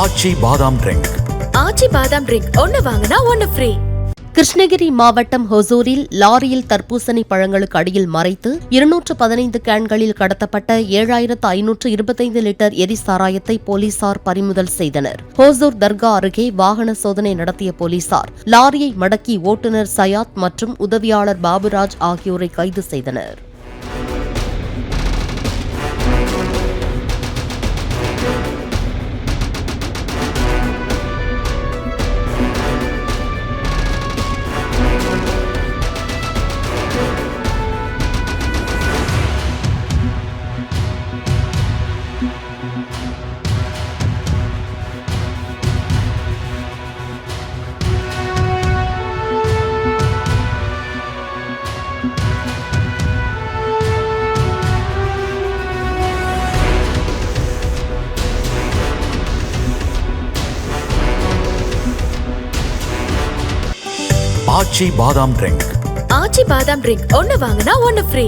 ஆச்சி பாதாம் ட்ரிங்க். ஆச்சி பாதாம் ட்ரிங்க் ஒன்னு வாங்கினா ஒன்னு ஃப்ரீ. கிருஷ்ணகிரி மாவட்டம் ஹொசூரில் லாரியில் தர்பூசணி பழங்களுக்கு அடியில் மறைத்து 215 கேன்களில் கடத்தப்பட்ட 7525 லிட்டர் எரிசாராயத்தை போலீசார் பறிமுதல் செய்தனர். ஹோசூர் தர்கா அருகே வாகன சோதனை நடத்திய போலீசார் லாரியை மடக்கி ஓட்டுநர் சயாத் மற்றும் உதவியாளர் பாபுராஜ் ஆகியோரை கைது செய்தனர். ஆச்சி பாதாம் ட்ரிங்க். ஆச்சி பாதாம் ட்ரிங்க் ஒன்னு வாங்கினா ஒன்னு ஃப்ரீ.